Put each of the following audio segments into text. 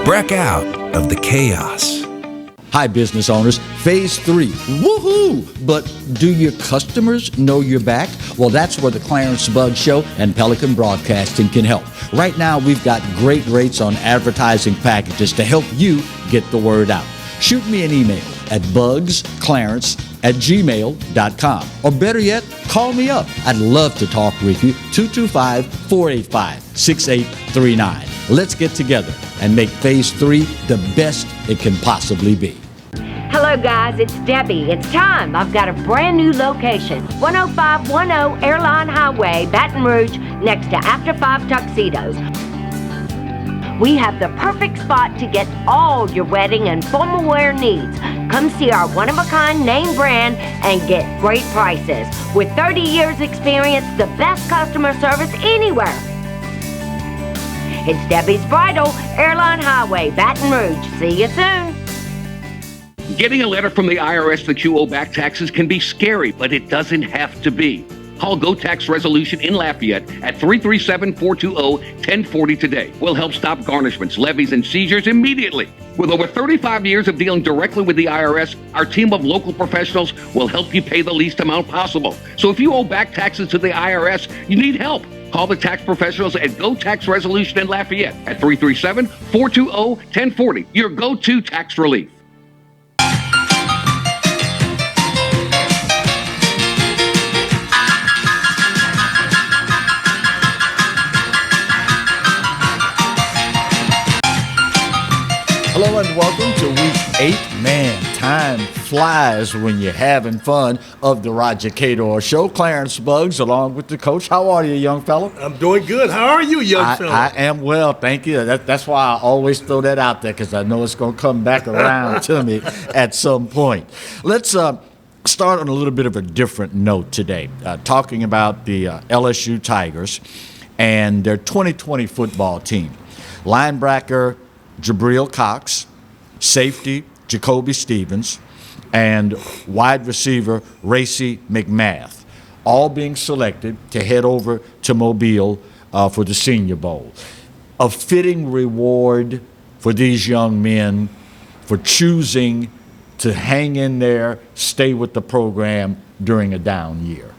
Break out of the chaos. Hi, business owners. Phase 3. Woohoo! But do your customers know you're back? Well, that's where the Clarence Bugg Show and Pelican Broadcasting can help. Right now, we've got great rates on advertising packages to help you get the word out. Shoot me an email at bugsclarence@gmail.com. Or better yet, call me up. I'd love to talk with you. 225-485-6839. Let's get together and make Phase 3 the best it can possibly be. Hello guys, it's Debbie. It's time. I've got a brand new location. 10510 Airline Highway, Baton Rouge, next to After 5 Tuxedos. We have the perfect spot to get all your wedding and formal wear needs. Come see our one-of-a-kind name brand and get great prices. With 30 years experience, the best customer service anywhere. It's Debbie's Bridal, Airline Highway, Baton Rouge. See you soon. Getting a letter from the IRS that you owe back taxes can be scary, but it doesn't have to be. Call Go Tax Resolution in Lafayette at 337-420-1040 today. We'll help stop garnishments, levies, and seizures immediately. With over 35 years of dealing directly with the IRS, our team of local professionals will help you pay the least amount possible. So if you owe back taxes to the IRS, you need help. Call the tax professionals at Go Tax Resolution in Lafayette at 337-420-1040. Your go-to tax relief. Hello and welcome to week 8. Man, time flies when you're having fun of the Roger Cador Show. Clarence Buggs along with the coach. How are you, young fella? I'm doing good. How are you, young fella? I am well, thank you. That's why I always throw that out there, because I know it's going to come back around to me at some point. Let's start on a little bit of a different note today, talking about the LSU Tigers and their 2020 football team. Linebacker Jabril Cox, safety Jacoby Stevens, and wide receiver Racy McMath, all being selected to head over to Mobile for the Senior Bowl. A fitting reward for these young men for choosing to hang in there, stay with the program during a down year.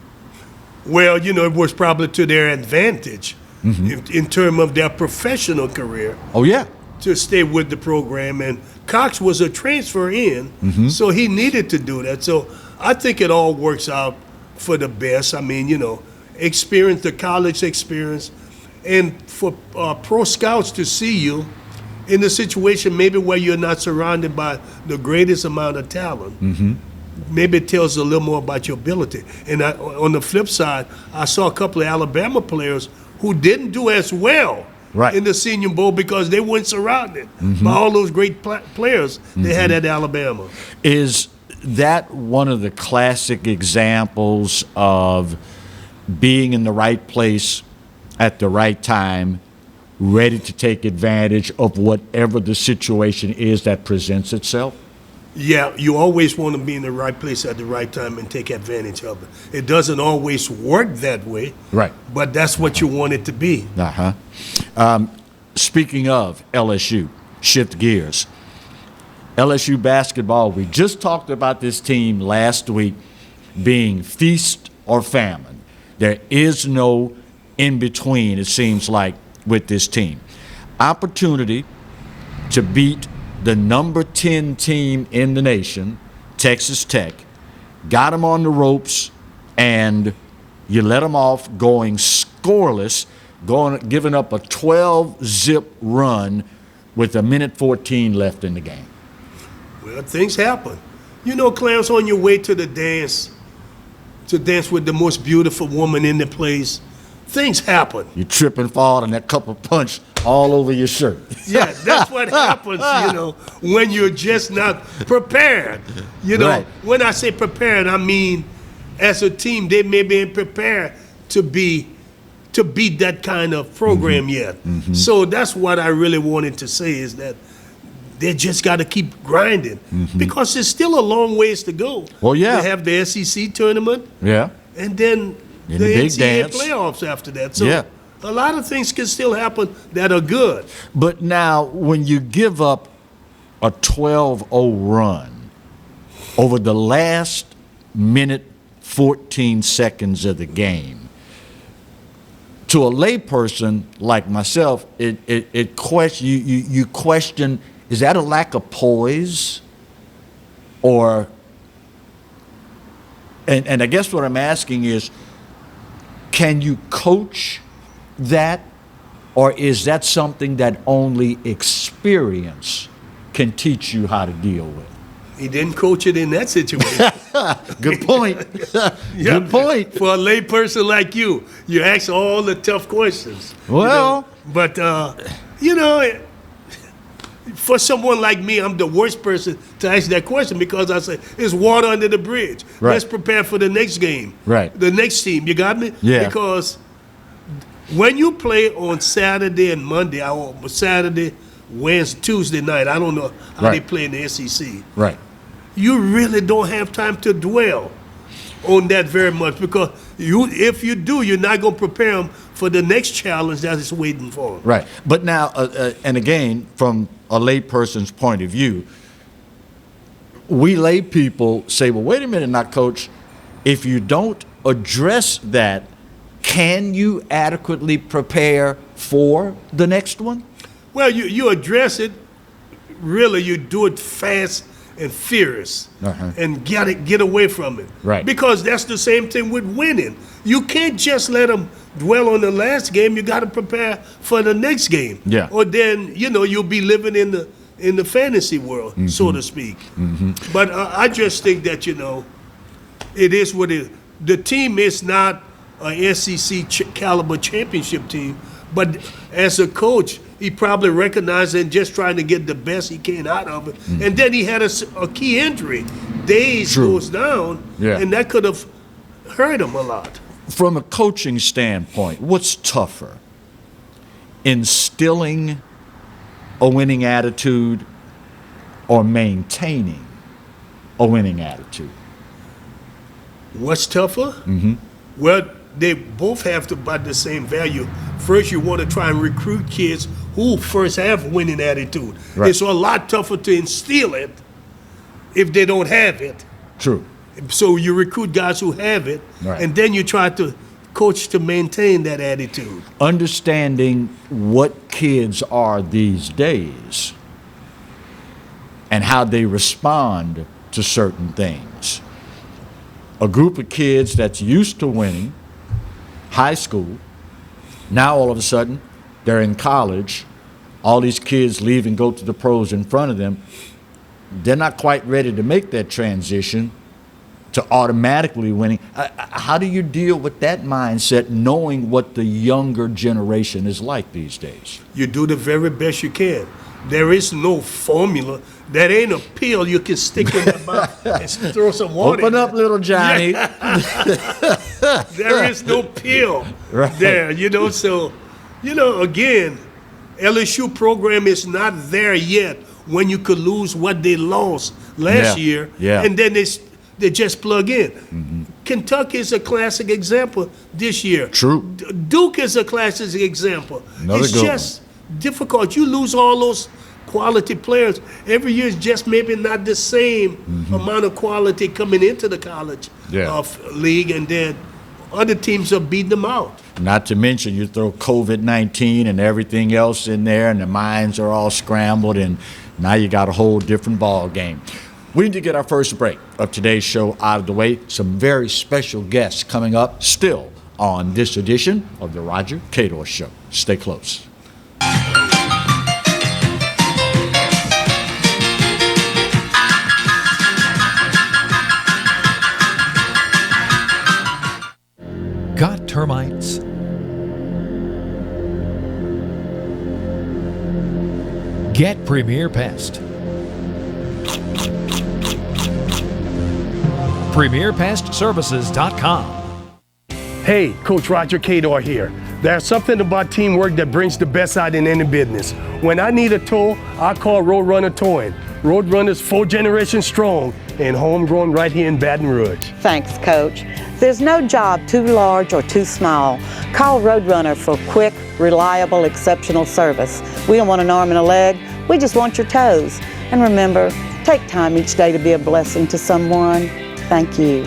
Well, it was probably to their advantage in terms of their professional career. Oh, yeah. To stay with the program, and Cox was a transfer in, so he needed to do that. So I think it all works out for the best. I mean, experience, the college experience, and for pro scouts to see you in a situation maybe where you're not surrounded by the greatest amount of talent. Maybe it tells a little more about your ability. And on the flip side, I saw a couple of Alabama players who didn't do as well in the Senior Bowl because they weren't surrounded by all those great players they had at Alabama. Is that one of the classic examples of being in the right place at the right time, ready to take advantage of whatever the situation is that presents itself? Yeah, you always want to be in the right place at the right time and take advantage of it. It doesn't always work that way, but that's what you want it to be. Speaking of LSU, shift gears. LSU basketball, we just talked about this team last week being feast or famine. There is no in-between, it seems like, with this team. Opportunity to beat the number 10 team in the nation, Texas Tech, got them on the ropes, and you let them off going scoreless, giving up a 12-zip run with 1:14 left in the game. Well, things happen. Clarence, on your way to the dance, to dance with the most beautiful woman in the place, things happen. You trip and fall, and that cup of punch all over your shirt. Yeah, that's what happens, when you're just not prepared. When I say prepared, I mean as a team, they may be prepared to beat that kind of program yet. So that's what I really wanted to say, is that they just got to keep grinding because there's still a long ways to go. Well, yeah. They have the SEC tournament. Yeah. And then the big NCAA dance. playoffs after that. So a lot of things can still happen that are good. But now, when you give up a 12-0 run over the last minute 14 seconds of the game, to a layperson like myself, you question, is that a lack of poise? Or, and I guess what I'm asking is, can you coach that, or is that something that only experience can teach you how to deal with? He didn't coach it in that situation. Good point. Yeah. Good point. For a lay person like you ask all the tough questions. Well, but for someone like me, I'm the worst person to ask that question because I say it's water under the bridge. Right. Let's prepare for the next game. Right. The next team. You got me? Yeah. Because when you play on Saturday and Monday, Saturday, Wednesday, Tuesday night, I don't know how they play in the SEC. Right. You really don't have time to dwell on that very much because if you do, you're not going to prepare them for the next challenge that is waiting for them. Right. But now, and again, from a lay person's point of view, we lay people say, well, wait a minute now, Coach, if you don't address that, can you adequately prepare for the next one? Well, you address it, really, you do it fast and furious and get away from it. Right. Because that's the same thing with winning. You can't just let them dwell on the last game. You got to prepare for the next game. Yeah. Or then, you'll be living in the fantasy world, so to speak. But I just think that, it is what it is. The team is not a SEC caliber championship team, but as a coach, he probably recognized and just trying to get the best he can out of it. And then he had a key injury. Days goes down, and that could have hurt him a lot. From a coaching standpoint, what's tougher? Instilling a winning attitude or maintaining a winning attitude? What's tougher? Well, they both have to about the same value. First, you want to try and recruit kids who first have winning attitude. Right. It's a lot tougher to instill it if they don't have it. True. So you recruit guys who have it, and then you try to coach to maintain that attitude. Understanding what kids are these days and how they respond to certain things. A group of kids that's used to winning, high school, now all of a sudden they're in college, all these kids leave and go to the pros in front of them, they're not quite ready to make that transition to automatically winning. How do you deal with that mindset, knowing what the younger generation is like these days? You do the very best you can. There is no formula. That ain't a pill you can stick in the mouth and throw some water Open in up, little Johnny. There is no pill there, So, again, LSU program is not there yet when you could lose what they lost last year, and then they just plug in. Kentucky is a classic example this year. True. Duke is a classic example. Another it's good just difficult. You lose all those quality players. Every year is just maybe not the same amount of quality coming into the college league, and then other teams are beating them out. Not to mention you throw COVID-19 and everything else in there, and the minds are all scrambled, and now you got a whole different ball game. We need to get our first break of today's show out of the way. Some very special guests coming up still on this edition of the Roger Cador Show. Stay close. Got termites? Get Premier Pest. PremierPestServices.com. Hey, Coach Roger Cador here. There's something about teamwork that brings the best out in any business. When I need a tow, I call Roadrunner Towing. Roadrunner's 4 generations strong and homegrown right here in Baton Rouge. Thanks, Coach. There's no job too large or too small. Call Roadrunner for quick, reliable, exceptional service. We don't want an arm and a leg, we just want your toes. And remember, take time each day to be a blessing to someone. Thank you.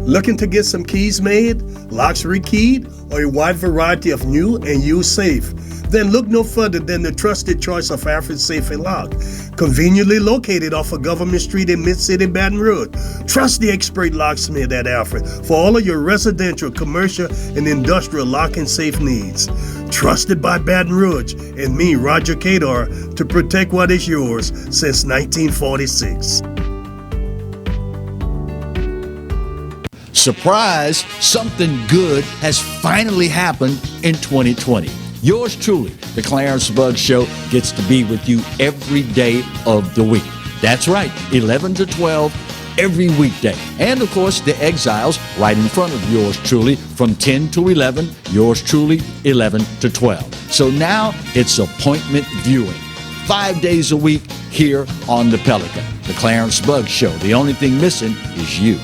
Looking to get some keys made, locks rekeyed, or a wide variety of new and used safe? Then look no further than the trusted choice of Alfred Safe and Lock. Conveniently located off of Government Street in Mid-City, Baton Rouge. Trust the expert locksmith at Alfred for all of your residential, commercial, and industrial lock and safe needs. Trusted by Baton Rouge and me, Roger Cador, to protect what is yours since 1946. Surprise, something good has finally happened in 2020. Yours truly, the Clarence Buggs Show, gets to be with you every day of the week. That's right, 11 to 12 every weekday. And of course, the Exiles right in front of yours truly from 10 to 11, yours truly 11 to 12. So now it's appointment viewing. 5 days a week here on the Pelican. The Clarence Buggs Show. The only thing missing is you.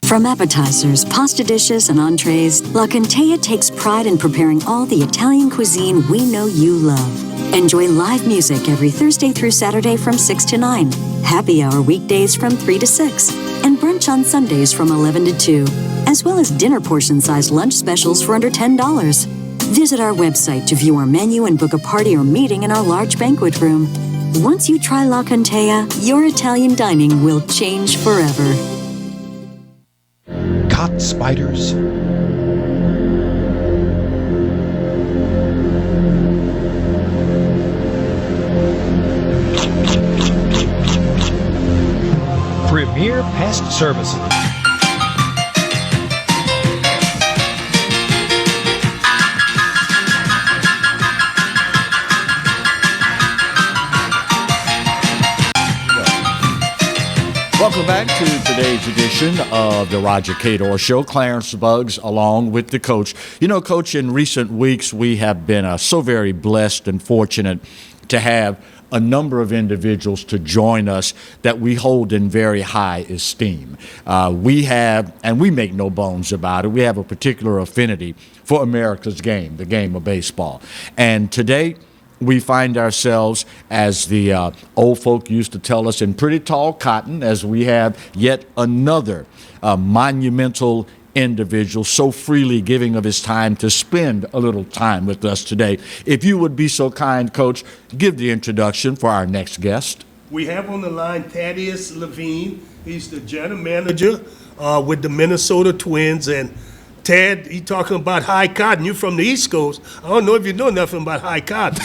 From appetizers, pasta dishes, and entrees, La Contea takes pride in preparing all the Italian cuisine we know you love. Enjoy live music every Thursday through Saturday from 6 to 9, happy hour weekdays from 3 to 6, and brunch on Sundays from 11 to 2, as well as dinner portion-sized lunch specials for under $10. Visit our website to view our menu and book a party or meeting in our large banquet room. Once you try La Contea, your Italian dining will change forever. Caught spiders? Premier Pest Services. Welcome back to today's edition of the Roger Cador Show. Clarence Buggs along with the coach. You know, Coach, in recent weeks we have been so very blessed and fortunate to have a number of individuals to join us that we hold in very high esteem. We have, and we make no bones about it, we have a particular affinity for America's game, the game of baseball. And today, we find ourselves, as the old folk used to tell us, in pretty tall cotton, as we have yet another monumental individual so freely giving of his time to spend a little time with us today. If you would be so kind, Coach, give the introduction for our next guest. We have on the line Thaddeus Levine. He's the general manager with the Minnesota Twins. And Tad, he talking about high cotton. You're from the East Coast. I don't know if you know nothing about high cotton.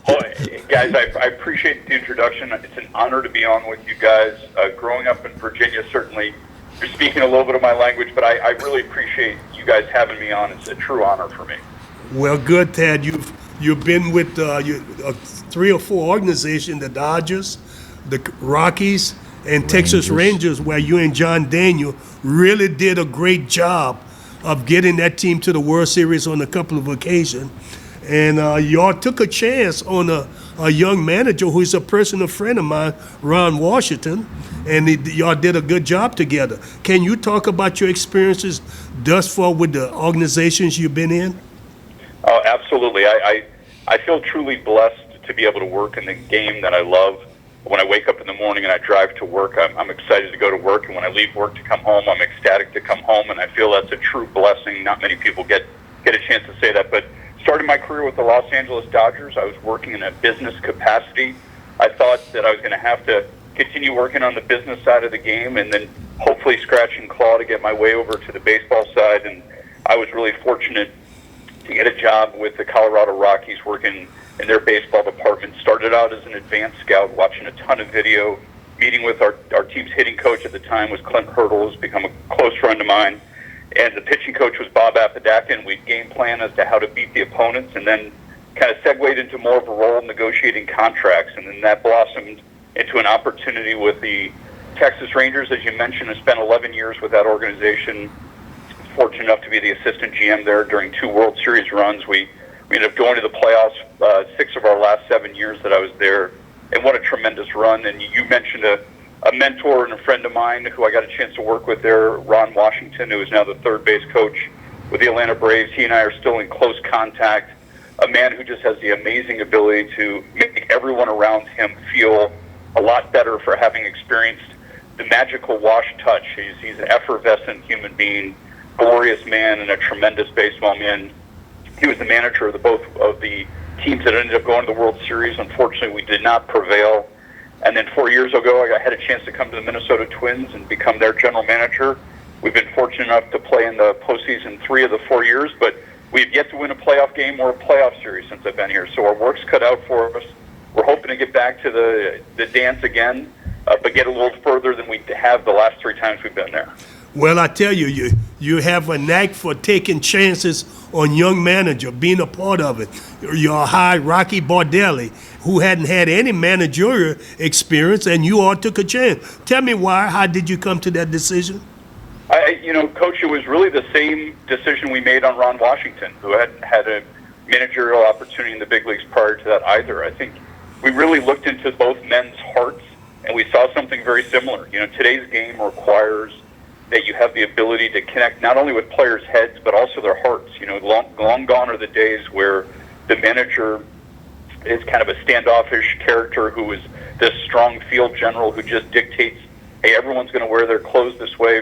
Well, guys, I appreciate the introduction. It's an honor to be on with you guys. Growing up in Virginia, certainly you're speaking a little bit of my language, but I really appreciate you guys having me on. It's a true honor for me. Well, good, Tad. You've been with 3 or 4 organizations, the Dodgers, the Rockies, and Texas Rangers, where you and John Daniel really did a great job of getting that team to the World Series on a couple of occasions. And y'all took a chance on a young manager who's a personal friend of mine, Ron Washington, and y'all did a good job together. Can you talk about your experiences thus far with the organizations you've been in? Oh, absolutely. I feel truly blessed to be able to work in the game that I love. When I wake up in the morning and I drive to work, I'm excited to go to work. And when I leave work to come home, I'm ecstatic to come home. And I feel that's a true blessing. Not many people get a chance to say that. But starting my career with the Los Angeles Dodgers, I was working in a business capacity. I thought that I was going to have to continue working on the business side of the game and then hopefully scratch and claw to get my way over to the baseball side. And I was really fortunate to get a job with the Colorado Rockies working in their baseball department. Started out as an advanced scout, watching a ton of video, meeting with our team's hitting coach at the time was Clint Hurdle, who's become a close friend of mine. And the pitching coach was Bob Apodaca, we'd game plan as to how to beat the opponents, and then kind of segued into more of a role negotiating contracts. And then that blossomed into an opportunity with the Texas Rangers. As you mentioned, I spent 11 years with that organization. Fortunate enough to be the assistant GM there during 2 World Series runs. We ended up going to the playoffs 6 of our last 7 years that I was there, and what a tremendous run. And you mentioned a a mentor and a friend of mine who I got a chance to work with there, Ron Washington, who is now the third base coach with the Atlanta Braves. He and I are still in close contact. A man who just has the amazing ability to make everyone around him feel a lot better for having experienced the magical Wash touch. He's an effervescent human being, glorious man, and a tremendous baseball man. He was the manager of both of the teams that ended up going to the World Series. Unfortunately, we did not prevail. And then 4 years ago, I had a chance to come to the Minnesota Twins and become their general manager. We've been fortunate enough to play in the postseason 3 of the 4 years, but we've yet to win a playoff game or a playoff series since I've been here. So our work's cut out for us. We're hoping to get back to the dance again, but get a little further than we have the last 3 times we've been there. Well, I tell you, you have a knack for taking chances on young manager, being a part of it. You're high Rocky Baldelli, who hadn't had any managerial experience, and you all took a chance. Tell me why. How did you come to that decision? Coach, it was really the same decision we made on Ron Washington, who hadn't had a managerial opportunity in the big leagues prior to that either. I think we really looked into both men's hearts, and we saw something very similar. Today's game requires that you have the ability to connect not only with players' heads, but also their hearts. Long gone are the days where the manager is kind of a standoffish character who is this strong field general who just dictates, hey, everyone's going to wear their clothes this way,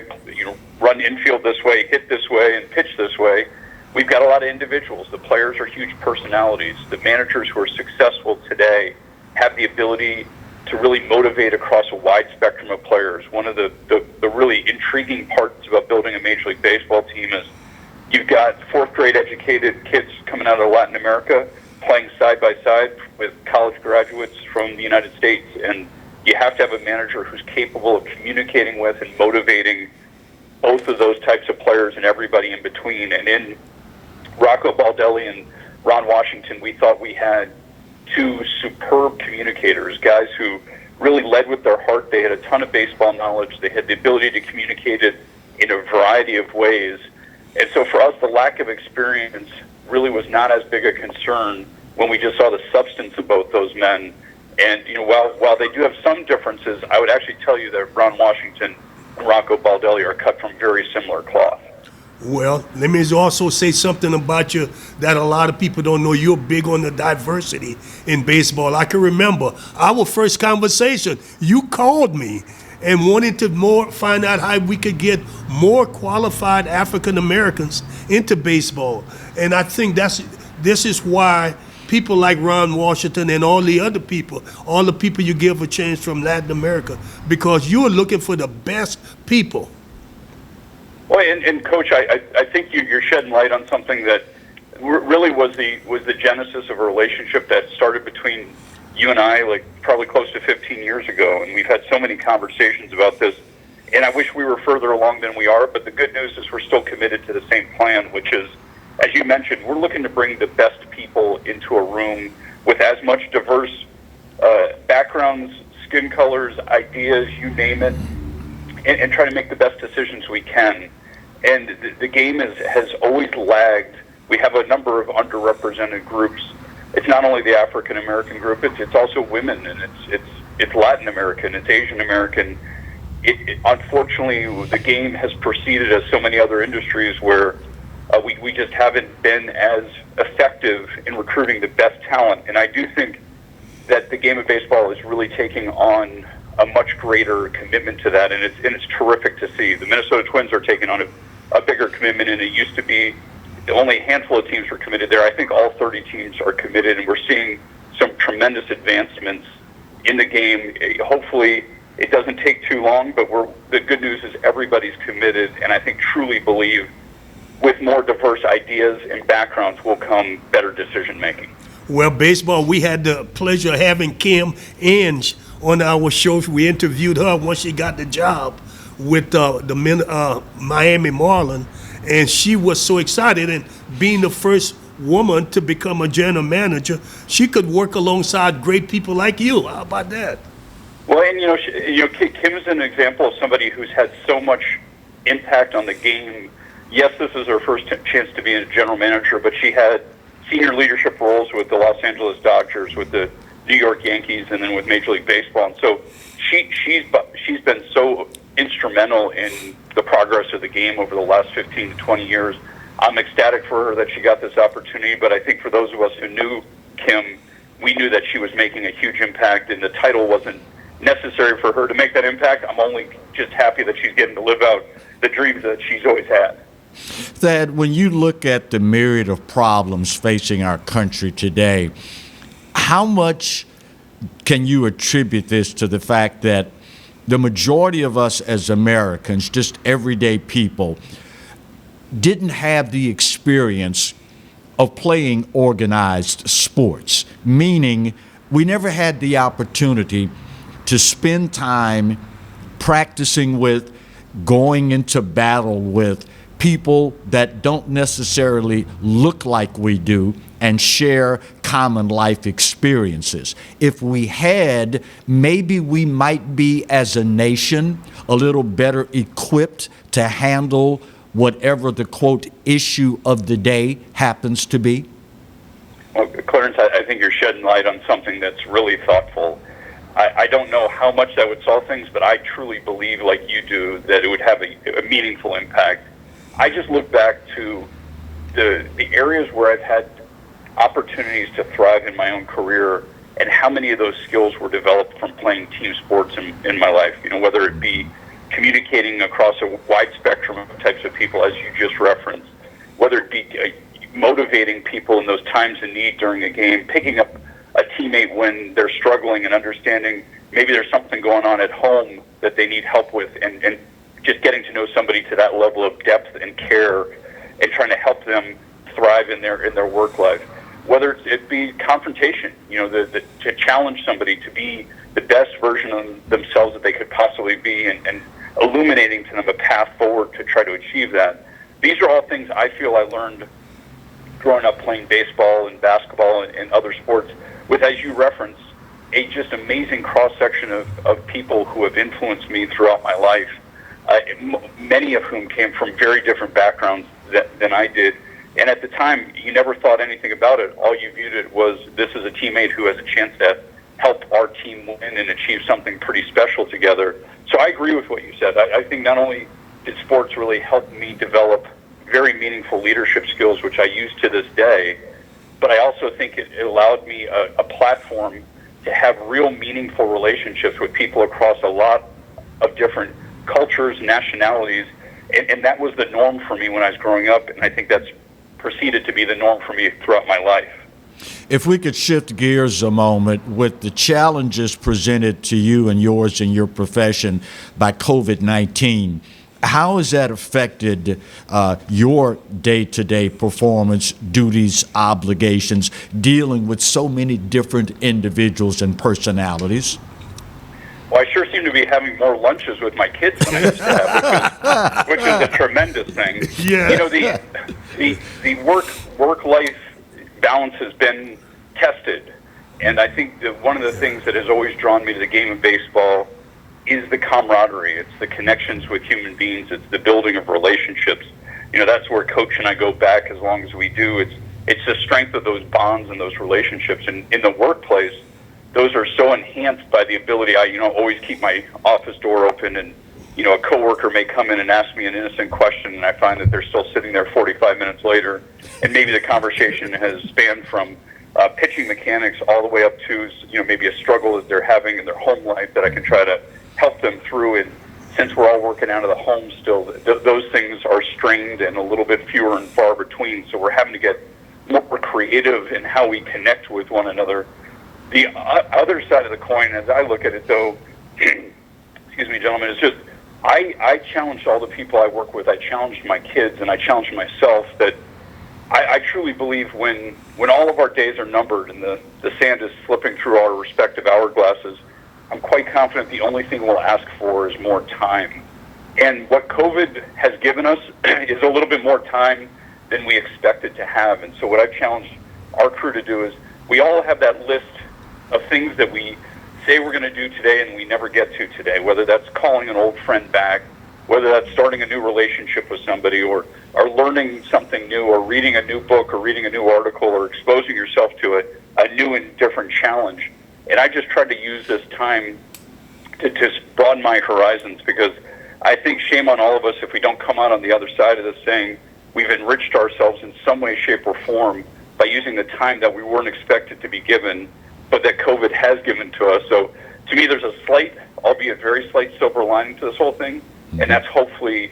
run infield this way, hit this way, and pitch this way. We've got a lot of individuals. The players are huge personalities. The managers who are successful today have the ability to really motivate across a wide spectrum of players. One of the really intriguing parts about building a Major League Baseball team is you've got 4th grade educated kids coming out of Latin America playing side by side with college graduates from the United States, and you have to have a manager who's capable of communicating with and motivating both of those types of players and everybody in between. And in Rocco Baldelli and Ron Washington, we thought we had 2 superb communicators, guys who really led with their heart. They had a ton of baseball knowledge. They had the ability to communicate it in a variety of ways. And so for us, the lack of experience really was not as big a concern when we just saw the substance of both those men. And, while they do have some differences, I would actually tell you that Ron Washington and Rocco Baldelli are cut from very similar cloth. Well, let me also say something about you that a lot of people don't know. You're big on the diversity in baseball. I can remember our first conversation, you called me and wanted to find out how we could get more qualified African Americans into baseball. And I think this is why people like Ron Washington and all the other people, all the people you give a chance from Latin America, because you're looking for the best people. Well, and Coach, I think you're shedding light on something that really was the genesis of a relationship that started between you and I, like probably close to 15 years ago, and we've had so many conversations about this. And I wish we were further along than we are, but the good news is we're still committed to the same plan, which is, as you mentioned, we're looking to bring the best people into a room with as much diverse backgrounds, skin colors, ideas, you name it, and try to make the best decisions we can. And the game has always lagged. We have a number of underrepresented groups. It's not only the African American group; it's also women, and it's Latin American, it's Asian American. Unfortunately, the game has proceeded as so many other industries where we just haven't been as effective in recruiting the best talent. And I do think that the game of baseball is really taking on a much greater commitment to that, and it's terrific to see. The Minnesota Twins are taking on a bigger commitment, and it used to be only a handful of teams were committed there. I think all 30 teams are committed, and we're seeing some tremendous advancements in the game. Hopefully, it doesn't take too long, but the good news is everybody's committed, and I think truly believe with more diverse ideas and backgrounds will come better decision making. Well, baseball, we had the pleasure of having Kim Inge on our show. We interviewed her once she got the job with the Miami Marlins, and she was so excited. And being the first woman to become a general manager, she could work alongside great people like you. How about that? Well, and Kim is an example of somebody who's had so much impact on the game. Yes, this is her first chance to be a general manager, but she had senior leadership roles with the Los Angeles Dodgers, with the New York Yankees, and then with Major League Baseball. And so she's been so instrumental in the progress of the game over the last 15 to 20 years. I'm ecstatic for her that she got this opportunity, but I think for those of us who knew Kim, we knew that she was making a huge impact, and the title wasn't necessary for her to make that impact. I'm only just happy that she's getting to live out the dreams that she's always had. Thad, when you look at the myriad of problems facing our country today, how much can you attribute this to the fact that the majority of us as Americans, just everyday people, didn't have the experience of playing organized sports, meaning we never had the opportunity to spend time practicing with, going into battle with people that don't necessarily look like we do and share common life experiences. If we had, maybe we might be, as a nation, a little better equipped to handle whatever the, quote, issue of the day happens to be? Well, Clarence, I think you're shedding light on something that's really thoughtful. I don't know how much that would solve things, but I truly believe, like you do, that it would have a meaningful impact. I just look back to the areas where I've had opportunities to thrive in my own career, and how many of those skills were developed from playing team sports in my life. You know, whether it be communicating across a wide spectrum of types of people, as you just referenced, whether it be motivating people in those times of need during a game, picking up a teammate when they're struggling and understanding maybe there's something going on at home that they need help with, and just getting to know somebody to that level of depth and care and trying to help them thrive in their work life. Whether it be confrontation, you know, to challenge somebody to be the best version of themselves that they could possibly be, and illuminating to them a path forward to try to achieve that. These are all things I feel I learned growing up playing baseball and basketball and other sports with, as you referenced, a just amazing cross-section of people who have influenced me throughout my life, many of whom came from very different backgrounds than I did. And at the time, you never thought anything about it. All you viewed it was, this is a teammate who has a chance to help our team win and achieve something pretty special together. So I agree with what you said. I think not only did sports really help me develop very meaningful leadership skills, which I use to this day, but I also think it allowed me a platform to have real meaningful relationships with people across a lot of different cultures, nationalities, and that was the norm for me when I was growing up, and I think that's proceeded to be the norm for me throughout my life. If we could shift gears a moment, with the challenges presented to you and yours in your profession by COVID-19, how has that affected your day-to-day performance, duties, obligations, dealing with so many different individuals and personalities? Well, I sure seem to be having more lunches with my kids than I used to have, which is a tremendous thing. Yeah. You know, the work-life balance has been tested, and I think that one of the things that has always drawn me to the game of baseball is the camaraderie. It's the connections with human beings. It's the building of relationships. You know, that's where Coach and I go back as long as we do. It's the strength of those bonds and those relationships. And in the workplace, those are so enhanced by the ability. I always keep my office door open, and a coworker may come in and ask me an innocent question, and I find that they're still sitting there 45 minutes later, and maybe the conversation has spanned from pitching mechanics all the way up to maybe a struggle that they're having in their home life that I can try to help them through. And since we're all working out of the home still, those things are strained and a little bit fewer and far between. So we're having to get more creative in how we connect with one another. The other side of the coin, as I look at it, though, excuse me, gentlemen, is just I challenged all the people I work with. I challenged my kids, and I challenged myself that I truly believe when all of our days are numbered and the sand is slipping through our respective hourglasses, I'm quite confident the only thing we'll ask for is more time. And what COVID has given us is a little bit more time than we expected to have. And so what I've challenged our crew to do is, we all have that list of things that we say we're going to do today and we never get to today, whether that's calling an old friend back, whether that's starting a new relationship with somebody, or learning something new, or reading a new book, or reading a new article, or exposing yourself to a new and different challenge. And I just tried to use this time to broaden my horizons, because I think shame on all of us if we don't come out on the other side of this saying we've enriched ourselves in some way, shape, or form by using the time that we weren't expected to be given, but that COVID has given to us. So to me, there's a slight, albeit very slight, silver lining to this whole thing, and that's hopefully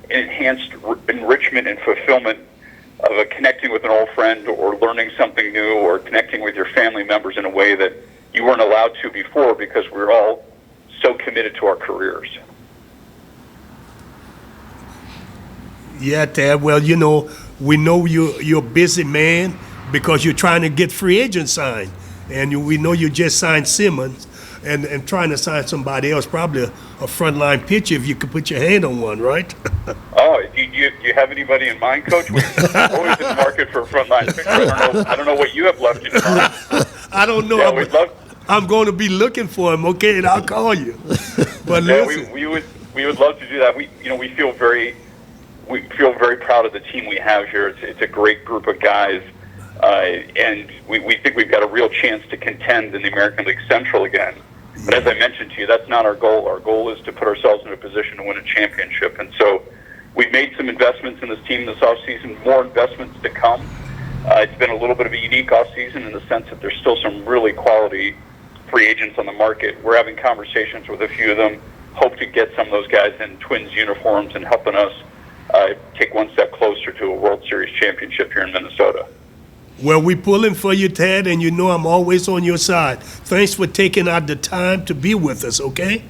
enhanced enrichment and fulfillment of connecting with an old friend, or learning something new, or connecting with your family members in a way that you weren't allowed to before because we're all so committed to our careers. Yeah, Tad. Well, we know you're a busy man because you're trying to get free agent signed. And we know you just signed Simmons and trying to sign somebody else, probably a frontline pitcher if you could put your hand on one, right? Oh, do you have anybody in mind, Coach? We're always in the market for a frontline pitcher. I don't know what you have left in mind. I don't know. Yeah, I'm going to be looking for him, okay, and I'll call you. But yeah, listen. we would love to do that. We feel very proud of the team we have here. It's a great group of guys. And we think we've got a real chance to contend in the American League Central again. But as I mentioned to you, that's not our goal. Our goal is to put ourselves in a position to win a championship. And so we've made some investments in this team this offseason, more investments to come. It's been a little bit of a unique offseason in the sense that there's still some really quality free agents on the market. We're having conversations with a few of them, hope to get some of those guys in Twins uniforms and helping us take one step closer to a World Series championship here in Minnesota. Well, we pulling for you, Tad, and I'm always on your side. Thanks for taking out the time to be with us, okay?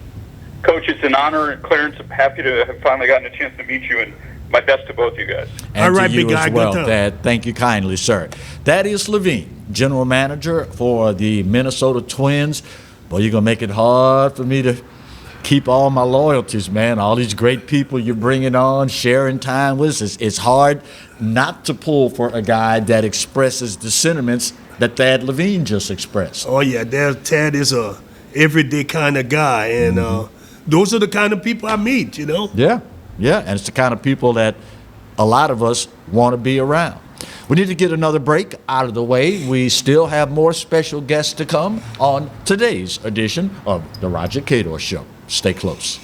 Coach, it's an honor, and Clarence, I'm happy to have finally gotten a chance to meet you, and my best to both of you guys. And all right, to you big guy, as well, good time. Dad. Thank you kindly, sir. Thaddeus Levine, general manager for the Minnesota Twins. Boy, you're going to make it hard for me to keep all my loyalties, man. All these great people you're bringing on, sharing time with us. It's hard not to pull for a guy that expresses the sentiments that Thad Levine just expressed. Oh, yeah, Tad is a everyday kind of guy, and those are the kind of people I meet, Yeah, and it's the kind of people that a lot of us want to be around. We need to get another break out of the way. We still have more special guests to come on today's edition of The Roger Cador Show. Stay close.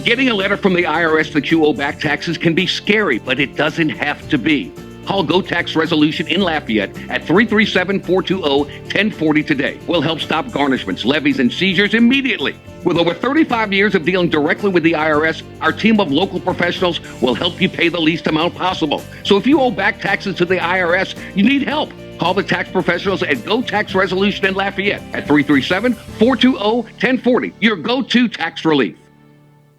Getting a letter from the IRS that you owe back taxes can be scary, but it doesn't have to be. Call Go Tax Resolution in Lafayette at 337-420-1040 today. We'll help stop garnishments, levies, and seizures immediately. With over 35 years of dealing directly with the IRS, our team of local professionals will help you pay the least amount possible. So if you owe back taxes to the IRS, you need help. Call the tax professionals at Go Tax Resolution in Lafayette at 337-420-1040. Your go-to tax relief.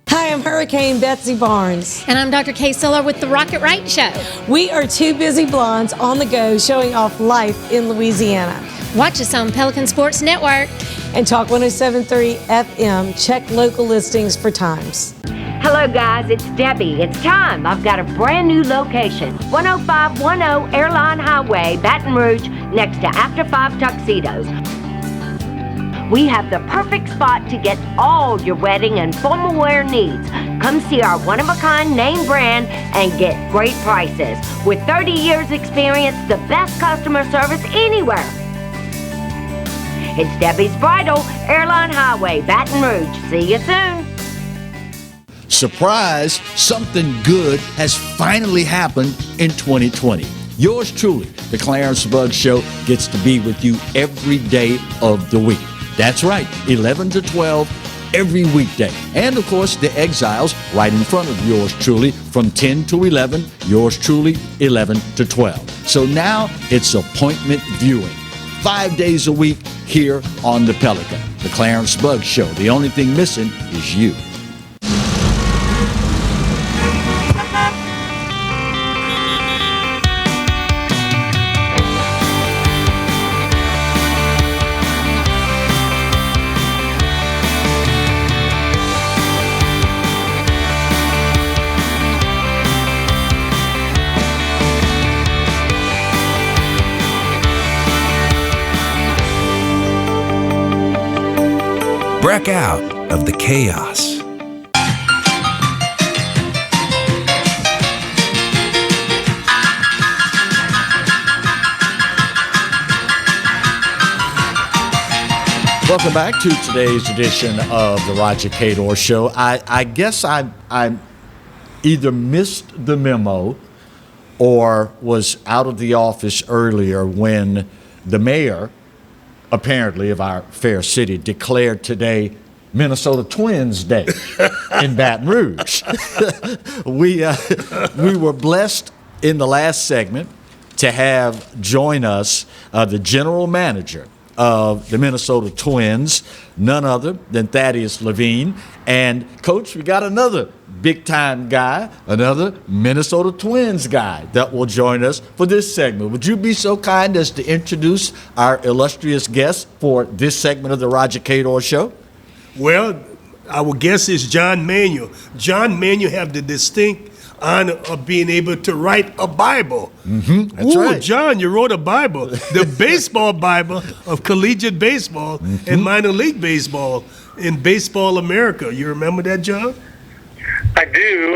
Hi, I'm Hurricane Betsy Barnes. And I'm Dr. Kay Siller with The Rocket Right Show. We are two busy blondes on the go showing off life in Louisiana. Watch us on Pelican Sports Network. And Talk 107.3 FM. Check local listings for times. Hello, guys. It's Debbie. It's time. I've got a brand new location. 10510 Airline Highway, Baton Rouge, next to After 5 Tuxedos. We have the perfect spot to get all your wedding and formal wear needs. Come see our one-of-a-kind name brand and get great prices. With 30 years experience, the best customer service anywhere. It's Debbie's Bridal, Airline Highway, Baton Rouge. See you soon. Surprise, something good has finally happened in 2020. Yours truly, the Clarence Bugg Show, gets to be with you every day of the week. That's right, 11 to 12 every weekday. And of course, the Exiles right in front of yours truly from 10 to 11, yours truly 11 to 12. So now it's appointment viewing. 5 days a week here on the Pelican. The Clarence Bugg Show. The only thing missing is you. Break out of the chaos. Welcome back to today's edition of the Roger Cador Show. I guess I either missed the memo or was out of the office earlier when the mayor, apparently, of our fair city declared today Minnesota Twins Day in Baton Rouge. We were blessed in the last segment to have join us the general manager of the Minnesota Twins, none other than Thaddeus Levine. And, Coach, we got another big-time guy, another Minnesota Twins guy that will join us for this segment. Would you be so kind as to introduce our illustrious guest for this segment of the Roger Cador Show? Well, our guest is John Manuel. John Manuel have the distinct honor of being able to write a Bible. Mm-hmm, that's right. John, you wrote a Bible, the baseball Bible of collegiate baseball and minor league baseball in Baseball America. You remember that, John? I do.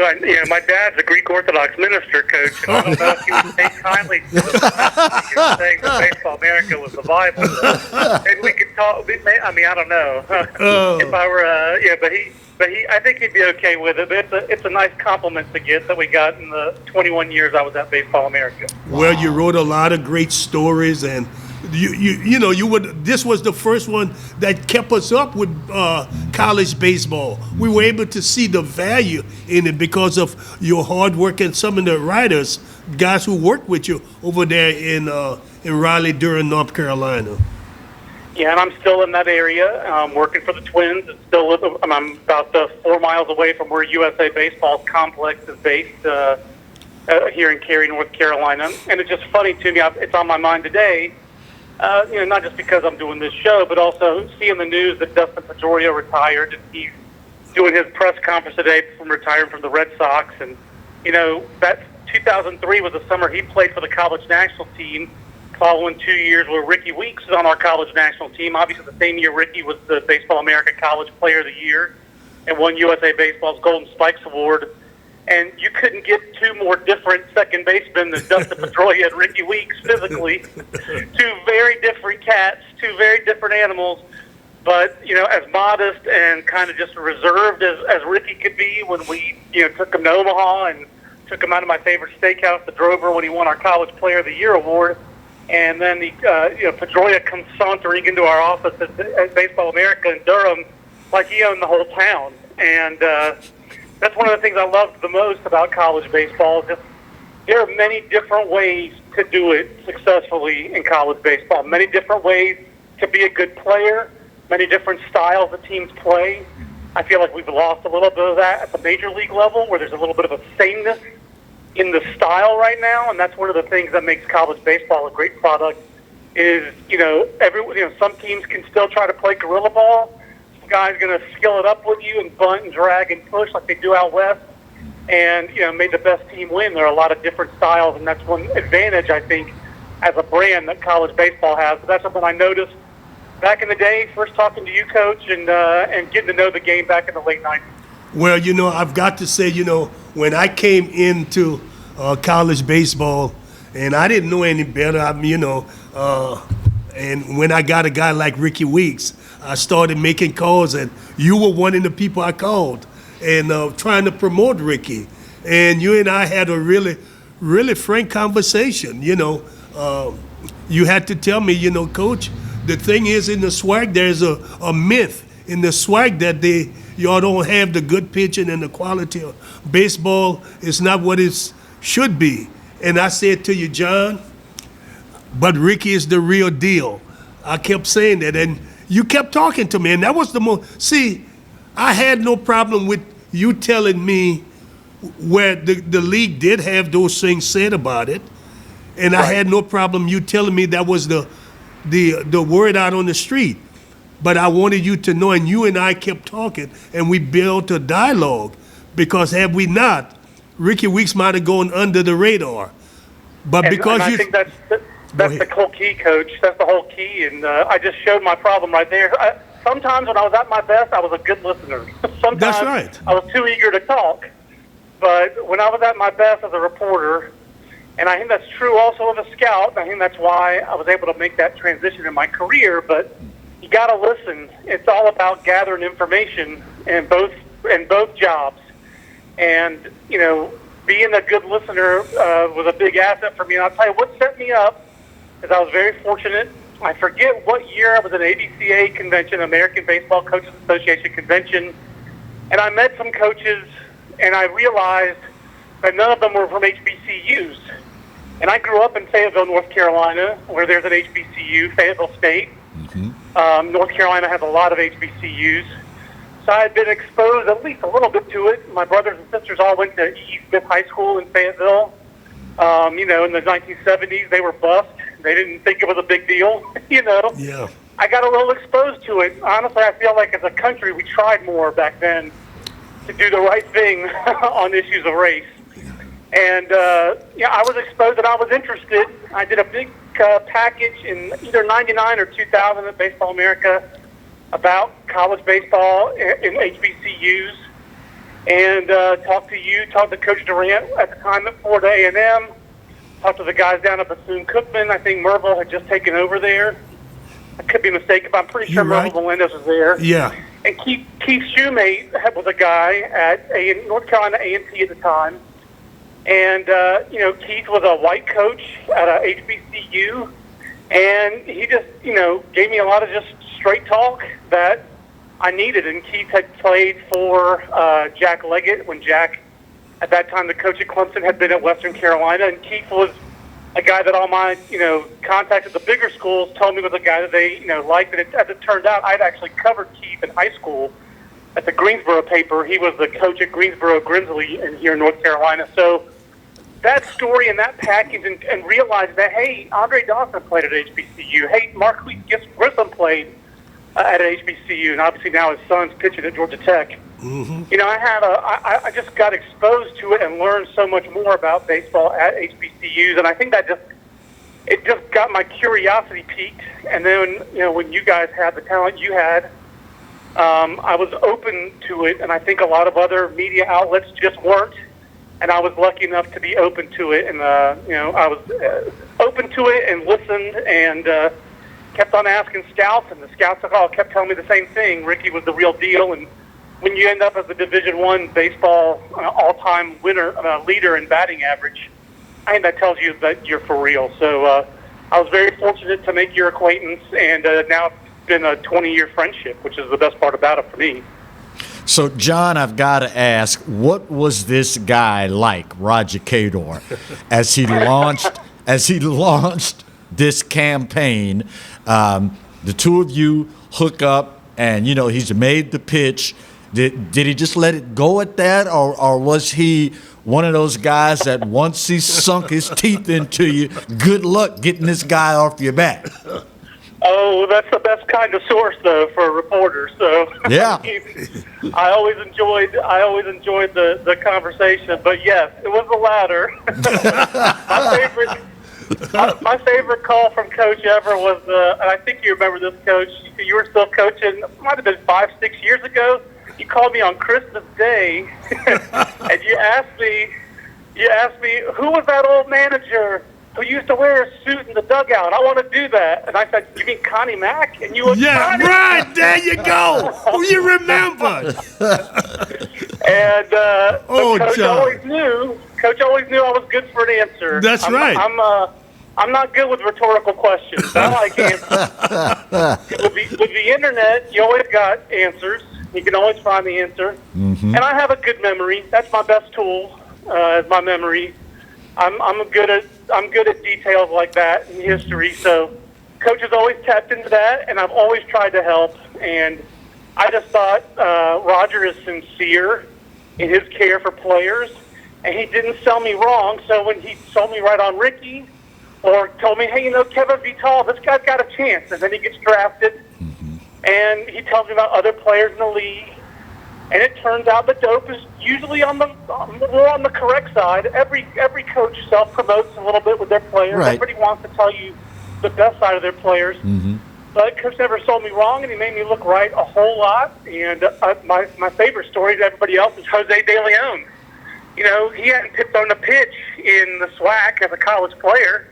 My dad's a Greek Orthodox minister, Coach. So I don't know if he would take kindly to you saying that Baseball America was the Bible. Maybe we could talk. I don't know. If I were, but I think he'd be okay with it. But it's a nice compliment to get that we got in the 21 years I was at Baseball America. Well, you wrote a lot of great stories, and this was the first one that kept us up with college baseball. We were able to see the value in it because of your hard work and some of the writers, guys who worked with you over there in Raleigh, Durham, North Carolina. Yeah, and I'm still in that area, working for the Twins. I'm about 4 miles away from where USA Baseball's complex is based here in Cary, North Carolina. And it's just funny to me. It's on my mind today. Not just because I'm doing this show, but also seeing the news that Dustin Pedroia retired, and he's doing his press conference today from retiring from the Red Sox. And, that 2003 was the summer he played for the college national team, following 2 years where Ricky Weeks was on our college national team. Obviously, the same year Ricky was the Baseball America College Player of the Year and won USA Baseball's Golden Spikes Award. And you couldn't get two more different second basemen than Dustin Pedroia and Ricky Weeks physically. Two very different cats, two very different animals. But, as modest and kind of just reserved as Ricky could be when we, took him to Omaha and took him out of my favorite steakhouse, the Drover, when he won our College Player of the Year award. And then Pedroia comes sauntering into our office at Baseball America in Durham like he owned the whole town. And that's one of the things I loved the most about college baseball. Just there are many different ways to do it successfully in college baseball. Many different ways to be a good player. Many different styles that teams play. I feel like we've lost a little bit of that at the major league level, where there's a little bit of a sameness in the style right now, and that's one of the things that makes college baseball a great product. Is some teams can still try to play guerrilla ball. Guy's going to skill it up with you and bunt and drag and push like they do out west, and made the best team win. There are a lot of different styles, and that's one advantage I think as a brand that college baseball has. But that's something I noticed back in the day, first talking to you, Coach, and getting to know the game back in the late 90s. Well, I've got to say, when I came into college baseball, and I didn't know any better, and when I got a guy like Ricky Weeks, I started making calls, and you were one of the people I called and trying to promote Ricky. And you and I had a really, really frank conversation. You had to tell me, Coach, the thing is in the swag, there's a myth in the swag that y'all don't have the good pitching and the quality of baseball is not what it should be. And I said to you, John, but Ricky is the real deal. I kept saying that, and you kept talking to me, and that was the most. See, I had no problem with you telling me where the league did have those things said about it, and right. I had no problem you telling me that was the word out on the street. But I wanted you to know, and you and I kept talking, and we built a dialogue, because had we not, Ricky Weeks might have gone under the radar. But because I think that's the whole key, Coach. That's the whole key, and I just showed my problem right there. Sometimes when I was at my best, I was a good listener. Sometimes that's right. I was too eager to talk. But when I was at my best as a reporter, and I think that's true also of a scout, I think that's why I was able to make that transition in my career. But you got to listen. It's all about gathering information in both jobs. And, you know, being a good listener was a big asset for me. And I'll tell you what set me up is I was very fortunate. I forget what year I was at an ABCA convention, American Baseball Coaches Association convention, and I met some coaches, and I realized that none of them were from HBCUs. And I grew up in Fayetteville, North Carolina, where there's an HBCU, Fayetteville State. North Carolina has a lot of HBCUs. So I had been exposed at least a little bit to it. My brothers and sisters all went to E. Smith High School in Fayetteville. You know, in the 1970s, they were bussed. They didn't think it was a big deal, you know. Yeah. I got a little exposed to it. Honestly, I feel like as a country, we tried more back then to do the right thing on issues of race. And, yeah, I was exposed and I was interested. I did a big package in either 99 or 2000 at Baseball America about college baseball in HBCUs. And talked to Coach Durant at the time at Florida A&M. Talked to the guys down at Bethune-Cookman. I think Merville had just taken over there. I could be mistaken, but I'm pretty sure Merville Melendez was there. Yeah. And Keith Shoemate was a guy at North Carolina A&T at the time. And, you know, Keith was a white coach at a HBCU. And he just, you know, gave me a lot of just straight talk that I needed. And Keith had played for Jack Leggett when Jack, at that time, the coach at Clemson, had been at Western Carolina. And Keith was a guy that all my, you know, contacts at the bigger schools told me was a guy that they, you know, liked. And as it turned out, I'd actually covered Keith in high school at the Greensboro paper. He was the coach at Greensboro Grinsley in here in North Carolina. So that story and that package and realized that, hey, Andre Dawson played at HBCU. Hey, Marquise Grissom played at an HBCU. And obviously now his son's pitching at Georgia Tech. You know, I just got exposed to it and learned so much more about baseball at HBCUs, and I think that just got my curiosity piqued. And then, you know, when you guys had the talent you had, I was open to it, and I think a lot of other media outlets just weren't. And I was lucky enough to be open to it, and you know, I was open to it and listened and kept on asking scouts, and the scouts all kept telling me the same thing. Ricky was the real deal, and when you end up as the Division I baseball all-time leader in batting average, I think that tells you that you're for real. So I was very fortunate to make your acquaintance, and now it's been a 20-year friendship, which is the best part about it for me. So, John, I've got to ask, what was this guy like, Roger Cador, as he launched this campaign? The two of you hook up, and, you know, he's made the pitch. Did he just let it go at that, or was he one of those guys that once he sunk his teeth into you, good luck getting this guy off your back? Oh, that's the best kind of source, though, for a reporter. So yeah, I always enjoyed the conversation. But yes, it was the latter. My favorite call from Coach ever was, and I think you remember this, Coach. You were still coaching. It might have been 5-6 years ago. You called me on Christmas Day, and you asked me, who was that old manager who used to wear a suit in the dugout? I want to do that. And I said, you mean Connie Mack? And you were Connie? Right, there you go. Oh, you remembered. And Coach John. Coach always knew I was good for an answer. That's right. I'm not good with rhetorical questions. I like answers. With the internet, you always got answers. You can always find the answer. And I have a good memory. That's my best tool, is my memory. I'm good at details like that in history. So Coach has always tapped into that, and I've always tried to help. And I just thought Roger is sincere in his care for players, and he didn't sell me wrong. So when he sold me right on Ricky, or told me, hey, you know, Kevin Vital, this guy's got a chance, and then he gets drafted, and he tells me about other players in the league, and it turns out the dope is usually more on the correct side. Every coach self-promotes a little bit with their players. Right. Everybody wants to tell you the best side of their players. But Coach never sold me wrong, and he made me look right a whole lot. And my favorite story to everybody else is Jose De Leon. You know, he hadn't thrown a pitch in the SWAC as a college player.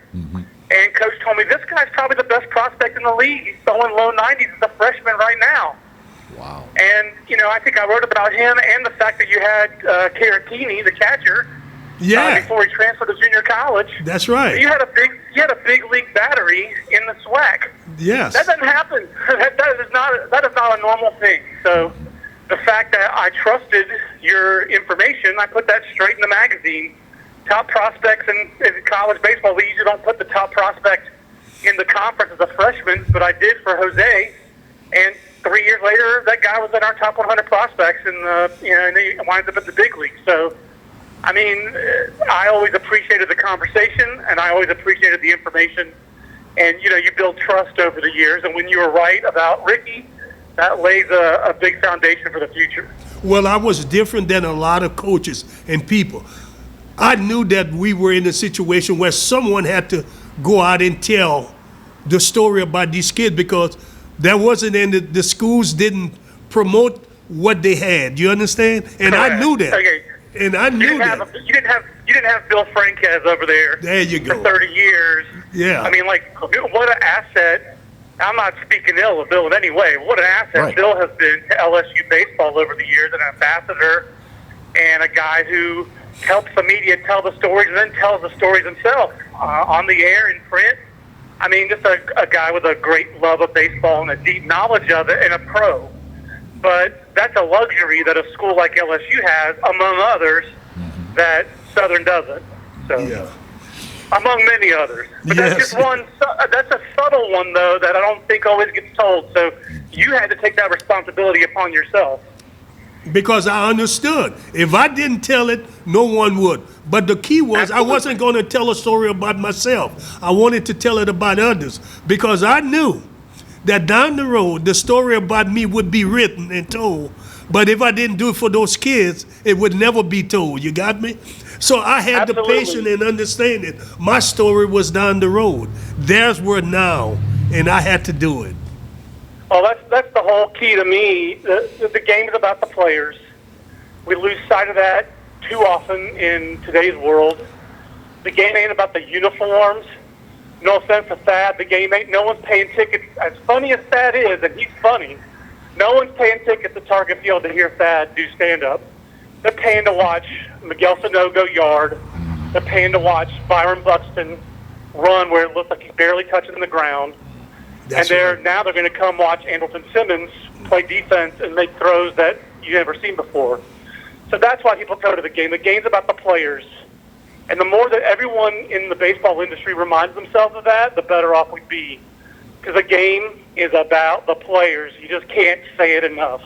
And Coach told me, this guy's probably the best prospect in the league. He's throwing low 90s as a freshman right now. Wow. And, I think I wrote about him and the fact that you had Caratini, the catcher, before he transferred to junior college. That's right. You had a big league battery in the SWAC. Yes. That doesn't happen. That is not a normal thing. So the fact that I trusted your information, I put that straight in the magazine. Top prospects in college baseball, we usually don't put the top prospect in the conference as a freshman, but I did for Jose. And 3 years later, that guy was in our top 100 prospects, and he winds up at the big league. So, I always appreciated the conversation, and I always appreciated the information. And, you build trust over the years. And when you were right about Ricky, that lays a big foundation for the future. Well, I was different than a lot of coaches and people. I knew that we were in a situation where someone had to go out and tell the story about these kids, because there wasn't any, the schools didn't promote what they had. You understand? And Correct. I knew that. Okay. And I knew that. You didn't have Bill Franquez over there. There you go. For 30 years. Yeah. What an asset. I'm not speaking ill of Bill in any way. What an asset Right. Bill has been to LSU baseball over the years, an ambassador and a guy who helps the media tell the stories and then tells the stories himself on the air, in print. Just a guy with a great love of baseball and a deep knowledge of it, and a pro. But that's a luxury that a school like LSU has, among others, that Southern doesn't. So, among many others. But that's just one. That's a subtle one, though, that I don't think always gets told. So you had to take that responsibility upon yourself. Because I understood. If I didn't tell it, no one would. But the key was I wasn't going to tell a story about myself. I wanted to tell it about others, because I knew that down the road, the story about me would be written and told. But if I didn't do it for those kids, it would never be told. You got me? So I had the patience and understanding. My story was down the road. Theirs were now, and I had to do it. Well, that's the whole key to me. The game is about the players. We lose sight of that too often in today's world. The game ain't about the uniforms. No offense to Thad, the game ain't. No one's paying tickets. As funny as Thad is, and he's funny, no one's paying tickets at Target Field to hear Thad do stand-up. They're paying to watch Miguel Sano go yard. They're paying to watch Byron Buxton run where it looks like he's barely touching the ground. That's Now they're going to come watch Andrelton Simmons play defense and make throws that you've never seen before. So that's why people go to the game. The game's about the players. And the more that everyone in the baseball industry reminds themselves of that, the better off we'd be. Because the game is about the players. You just can't say it enough.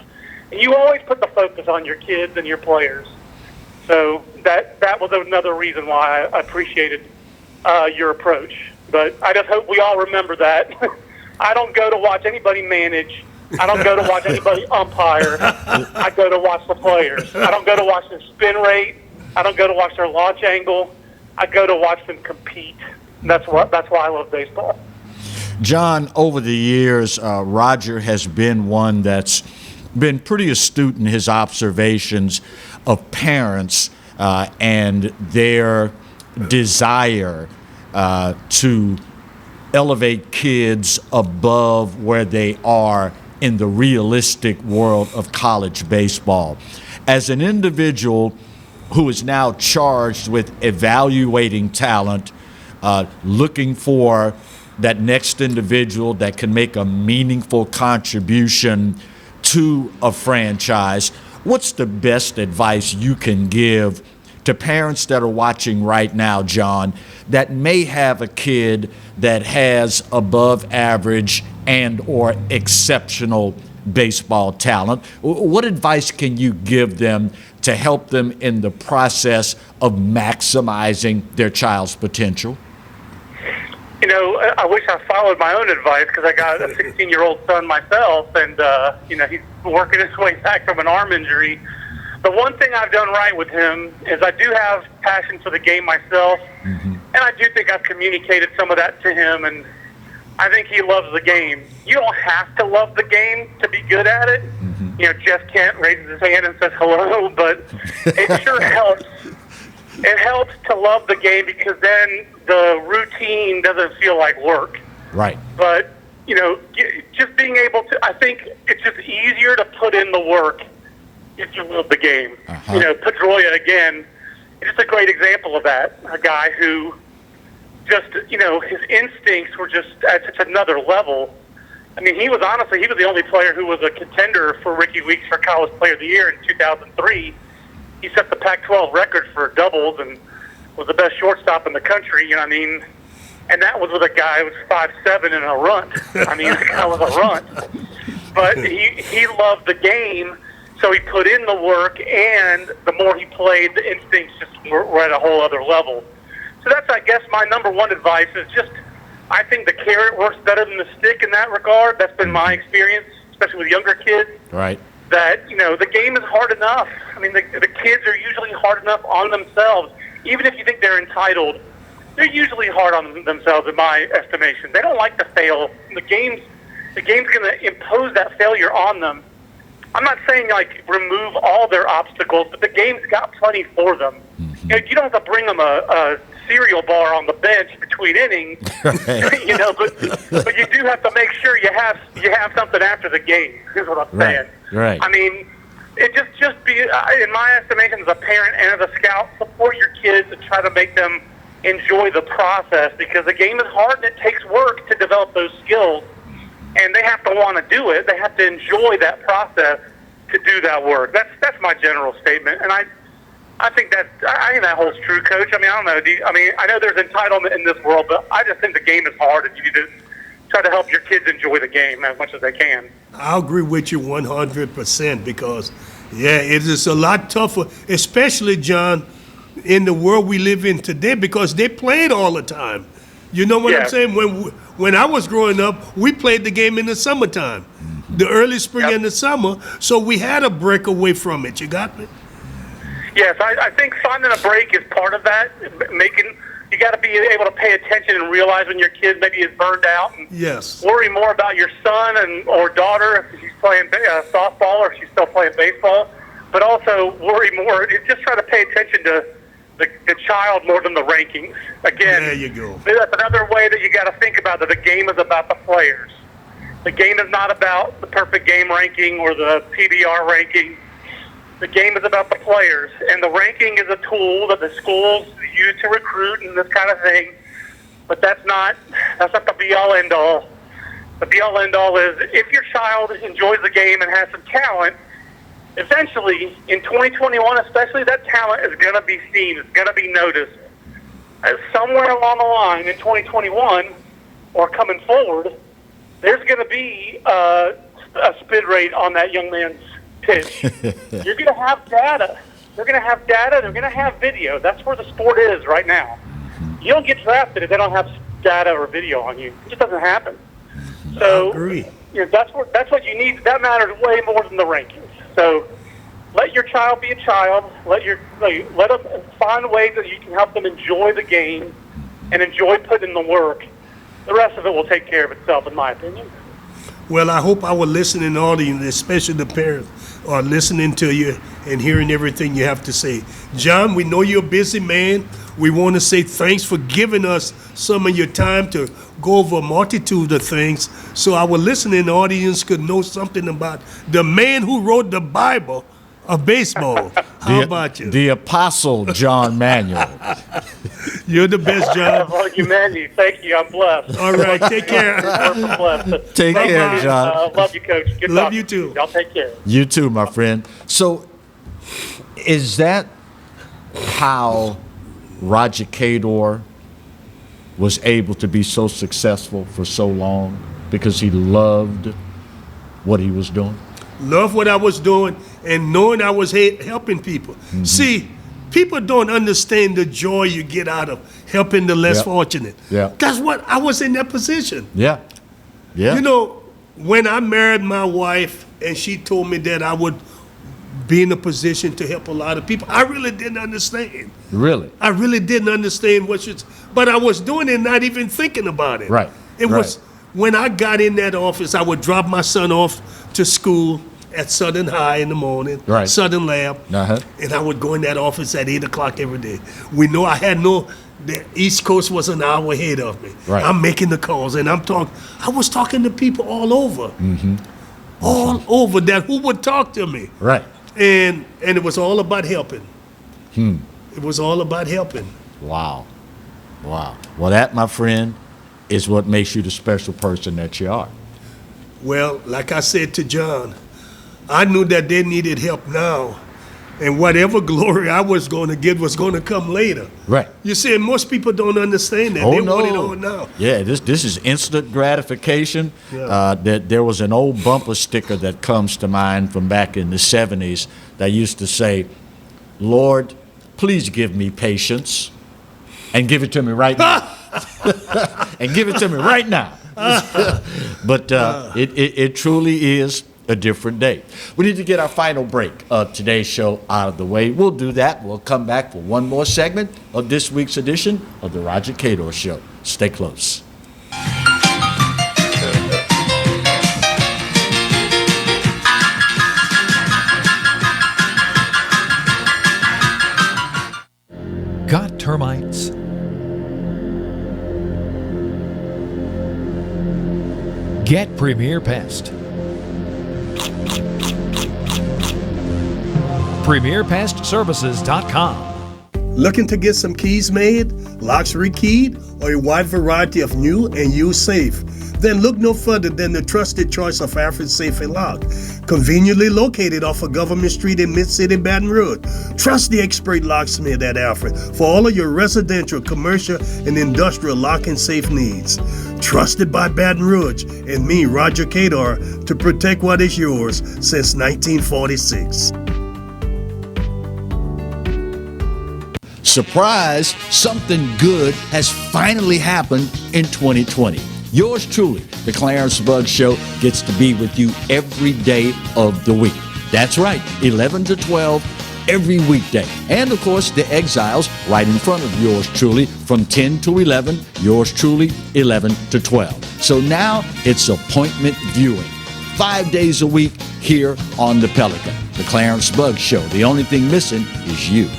And you always put the focus on your kids and your players. So that was another reason why I appreciated your approach. But I just hope we all remember that. I don't go to watch anybody manage. I don't go to watch anybody umpire. I go to watch the players. I don't go to watch their spin rate. I don't go to watch their launch angle. I go to watch them compete. That's why I love baseball. John, over the years, Roger has been one that's been pretty astute in his observations of parents and their desire to elevate kids above where they are in the realistic world of college baseball. As an individual who is now charged with evaluating talent, looking for that next individual that can make a meaningful contribution to a franchise, what's the best advice you can give to parents that are watching right now, John, that may have a kid that has above average and or exceptional baseball talent? What advice can you give them to help them in the process of maximizing their child's potential? I wish I followed my own advice, because I got a 16-year-old son myself, and he's working his way back from an arm injury. The one thing I've done right with him is I do have passion for the game myself, and I do think I've communicated some of that to him, and I think he loves the game. You don't have to love the game to be good at it. Jeff Kent raises his hand and says hello, but it sure helps. It helps to love the game, because then the routine doesn't feel like work. Right. But, just being able to, I think it's just easier to put in the work if you love the game. Pedroia, again, is just a great example of that. A guy who just, his instincts were just at such another level. I mean, he was the only player who was a contender for Ricky Weeks for College Player of the Year in 2003. He set the Pac-12 record for doubles and was the best shortstop in the country, and that was with a guy who was 5'7" and a runt. I mean, the guy was a runt. But he loved the game, so he put in the work, and the more he played, the instincts just were at a whole other level. So that's, I guess, my number one advice is just, I think the carrot works better than the stick in that regard. That's been my experience, especially with younger kids. Right. That, the game is hard enough. I mean, the kids are usually hard enough on themselves. Even if you think they're entitled, they're usually hard on themselves, in my estimation. They don't like to fail. The game's going to impose that failure on them. I'm not saying, remove all their obstacles, but the game's got plenty for them. You don't have to bring them a cereal bar on the bench between innings, but you do have to make sure you have something after the game, is what I'm saying. Right. I mean, it just be, in my estimation, as a parent and as a scout, support your kids and try to make them enjoy the process, because the game is hard and it takes work to develop those skills, and they have to want to do it. They have to enjoy that process to do that work. That's my general statement, and I think that holds true, Coach. I mean, I don't know. I know there's entitlement in this world, but I just think the game is hard, and you need to try to help your kids enjoy the game as much as they can. I'll agree with you 100% because, it is a lot tougher, especially, John, in the world we live in today, because they played all the time. You know what I'm saying? When I was growing up, we played the game in the summertime, the early spring and the summer, so we had a break away from it. You got me? Yes, I think finding a break is part of that. You got to be able to pay attention and realize when your kid maybe is burned out. And worry more about your son or daughter if she's playing softball or if she's still playing baseball. But also worry more. Just try to pay attention to the child more than the rankings. Again, there you go. That's another way that you got to think about that. The game is about the players. The game is not about the perfect game ranking or the PBR ranking. The game is about the players, and the ranking is a tool that the schools use to recruit and this kind of thing. But that's not the be-all, end-all. The be-all, end-all is if your child enjoys the game and has some talent, eventually, in 2021 especially, that talent is going to be seen. It's going to be noticed. Somewhere along the line in 2021 or coming forward, there's going to be a spin rate on that young man's pitch. You're going to have data. They're going to have data. They're going to have video. That's where the sport is right now. You don't get drafted if they don't have data or video on you. It just doesn't happen. So I agree. That's what you need. That matters way more than the rankings. So let your child be a child. Let them find ways that you can help them enjoy the game and enjoy putting in the work. The rest of it will take care of itself, in my opinion. Well, I hope our listening audience, especially the parents, are listening to you and hearing everything you have to say. John, we know you're a busy man. We want to say thanks for giving us some of your time to go over a multitude of things so our listening audience could know something about the man who wrote the Bible of baseball. How about you? The Apostle John Manuel. You're the best, John. Well, you, thank you. I'm blessed. All right, take care. Take care, John. Love you, Coach. Good love you too. Y'all take care. You too, my friend. So, is that how Roger Cador was able to be so successful for so long? Because he loved what he was doing? Love what I was doing and knowing I was helping people. Mm-hmm. See, people don't understand the joy you get out of helping the less fortunate. Yeah. That's what I was in that position. Yeah. Yeah. You know, when I married my wife and she told me that I would be in a position to help a lot of people, I really didn't understand. Really? I really didn't understand but I was doing it not even thinking about it. Right. It was when I got in that office, I would drop my son off to school at Southern High in the morning, Southern Lab, and I would go in that office at 8 o'clock every day. I had no The East Coast was an hour ahead of me. Right. I'm making the calls, and I was talking to people all over. All over that who would talk to me. Right. And it was all about helping. It was all about helping. Wow. Well, that, my friend, is what makes you the special person that you are. Well, like I said to John, I knew that they needed help now. And whatever glory I was going to get was going to come later. Right. You see, and most people don't understand that. Oh, They no. want it all now. Yeah, this is instant gratification. Yeah. There was an old bumper sticker that comes to mind from back in the 70s that used to say, "Lord, please give me patience and give it to me right now." And give it to me right now. But it truly is a different day. We need to get our final break of today's show out of the way. We'll do that. We'll come back for one more segment of this week's edition of the Roger Cador Show. Stay close. Got termites? Get Premier Pest. PremierPestServices.com. Looking to get some keys made, locks rekeyed, or a wide variety of new and used safe? Then look no further than the trusted choice of Alfred Safe and Lock. Conveniently located off of Government Street in Mid-City, Baton Rouge. Trust the expert locksmith at Alfred for all of your residential, commercial, and industrial lock and safe needs. Trusted by Baton Rouge and me, Roger Cador, to protect what is yours since 1946. Surprise, something good has finally happened in 2020. Yours truly, the Clarence Bugg Show, gets to be with you every day of the week. That's right, 11 to 12 every weekday. And of course, the Exiles right in front of yours truly from 10 to 11, yours truly 11 to 12. So now it's appointment viewing. 5 days a week here on the Pelican. The Clarence Bugg Show. The only thing missing is you.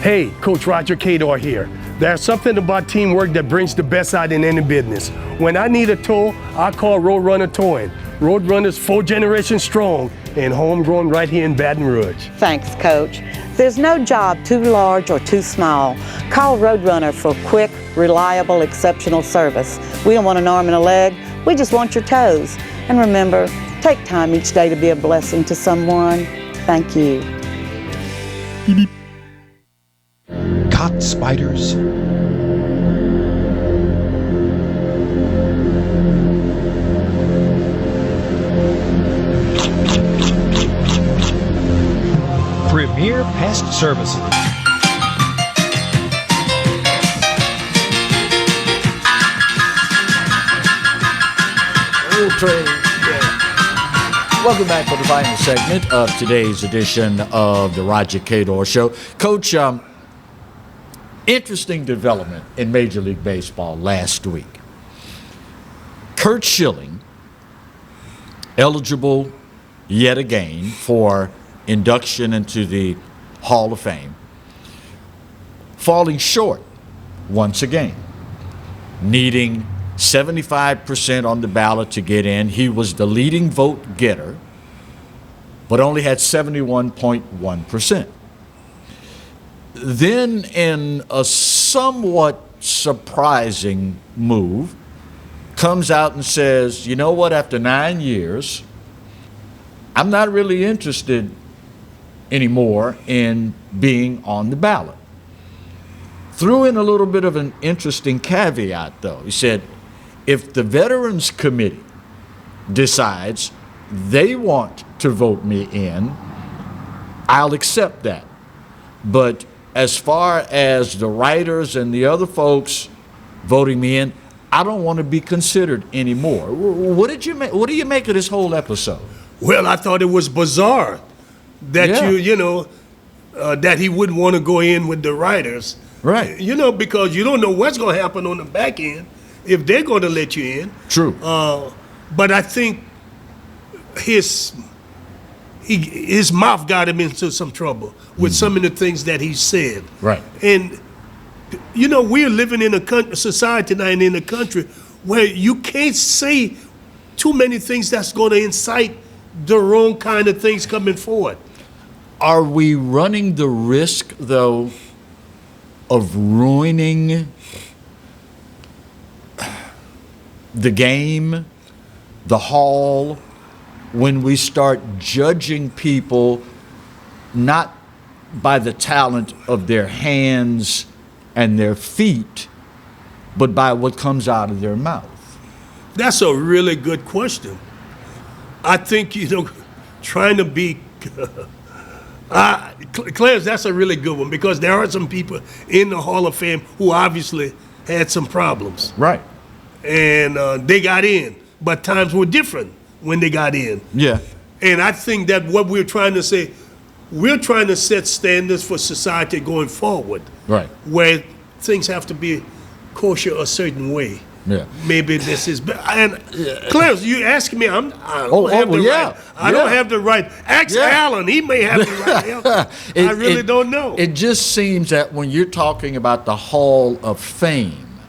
Hey, Coach Roger Cador here. There's something about teamwork that brings the best out in any business. When I need a tow, I call Roadrunner Towing. Roadrunner's 4 generations strong and homegrown right here in Baton Rouge. Thanks, Coach. There's no job too large or too small. Call Roadrunner for quick, reliable, exceptional service. We don't want an arm and a leg. We just want your toes. And remember, take time each day to be a blessing to someone. Thank you. Caught spiders? Premier Pest Services. Welcome back for the final segment of today's edition of the Roger Cador Show. Coach, interesting development in Major League Baseball last week. Curt Schilling, eligible yet again for induction into the Hall of Fame, falling short once again, needing 75% on the ballot to get in. He was the leading vote getter, but only had 71.1%. Then, in a somewhat surprising move, comes out and says, you know what, after 9 years, I'm not really interested anymore in being on the ballot. Threw in a little bit of an interesting caveat, though. He said, if the Veterans Committee decides they want to vote me in, I'll accept that. But as far as the writers and the other folks voting me in, I don't want to be considered anymore. What do you make of this whole episode? Well, I thought it was bizarre that that he wouldn't want to go in with the writers. Right. Because you don't know what's going to happen on the back end if they're going to let you in. True. But I think his mouth got him into some trouble with some of the things that he said. Right. And, you know, we're living in a society now and in a country where you can't say too many things that's going to incite the wrong kind of things coming forward. Are we running the risk, though, of ruining the game, the hall, when we start judging people not by the talent of their hands and their feet, but by what comes out of their mouth? That's a really good question. I think, you know, trying to be Clarence, that's a really good one, because there are some people in the Hall of Fame who obviously had some problems. Right. And they got in, but times were different when they got in. Yeah. And I think that what we're trying to say, we're trying to set standards for society going forward. Right. Where things have to be kosher a certain way. Yeah. Maybe this is, and Clarence, you asking me, I don't have the right. Ask Alan, he may have the right. I really don't know. It just seems that when you're talking about the Hall of Fame,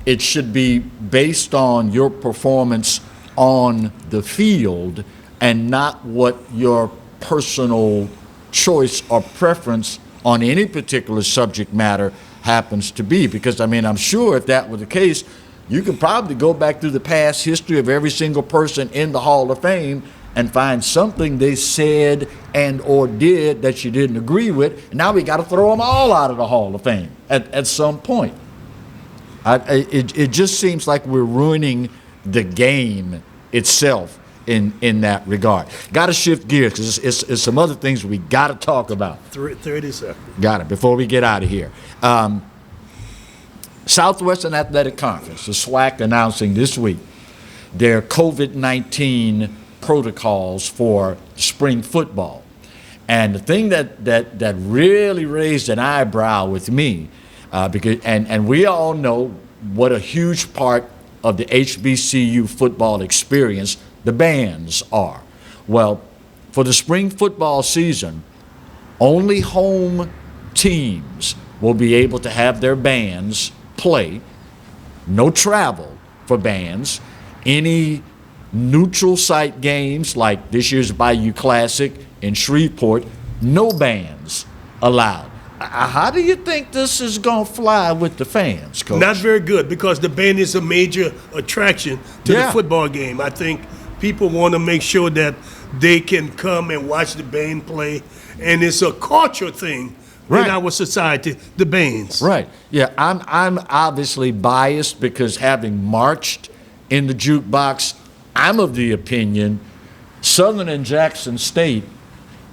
it should be based on your performance on the field and not what your personal choice or preference on any particular subject matter happens to be. Because, I mean, I'm sure if that were the case, you could probably go back through the past history of every single person in the Hall of Fame and find something they said and or did that you didn't agree with. Now we got to throw them all out of the Hall of Fame at some point. It just seems like we're ruining the game itself in that regard. Got to shift gears because it's some other things we got to talk about. 30 seconds. Got it, before we get out of here. Southwestern Athletic Conference, the SWAC, announcing this week their COVID-19 protocols for spring football. And the thing that really raised an eyebrow with me, because we all know what a huge part of the HBCU football experience the bands are. Well, for the spring football season, only home teams will be able to have their bands play. No travel for bands. Any neutral site games like this year's Bayou Classic in Shreveport, no bands allowed. How do you think this is going to fly with the fans, Coach? Not very good, because the band is a major attraction to the football game. I think people want to make sure that they can come and watch the band play, and it's a culture thing in our society, the bands. Right. Yeah, I'm obviously biased because having marched in the jukebox, I'm of the opinion Southern and Jackson State,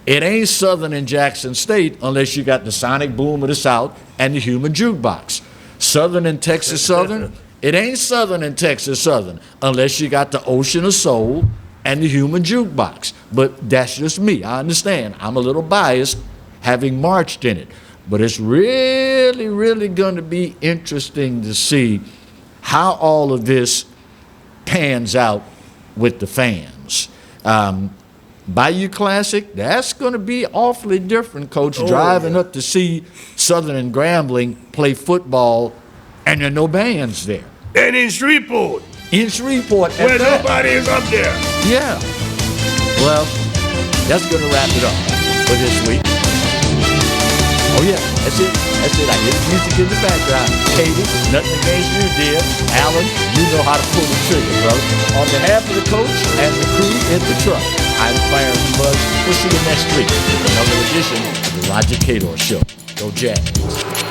it ain't Southern and Jackson State unless you got the sonic boom of the South and the human jukebox. Southern and Texas Southern, it ain't Southern and Texas Southern unless you got the Ocean of Soul and the human jukebox. But that's just me. I understand. I'm a little biased having marched in it. But it's really, really going to be interesting to see how all of this pans out with the fans. Bayou Classic, that's going to be awfully different, Coach, driving up to see Southern and Grambling play football, and there are no bands there. And in Shreveport. In Shreveport. Where nobody is up there. Yeah. Well, that's going to wrap it up for this week. Oh, yeah, that's it. That's it. I hear the music in the background. Katie, nothing against you, dear. Alan, you know how to pull the trigger, brother. On behalf of the coach and the crew in the truck, I'm Clarence Buzz. We'll see you next week with another edition of the Roger Cador Show. Go Jags.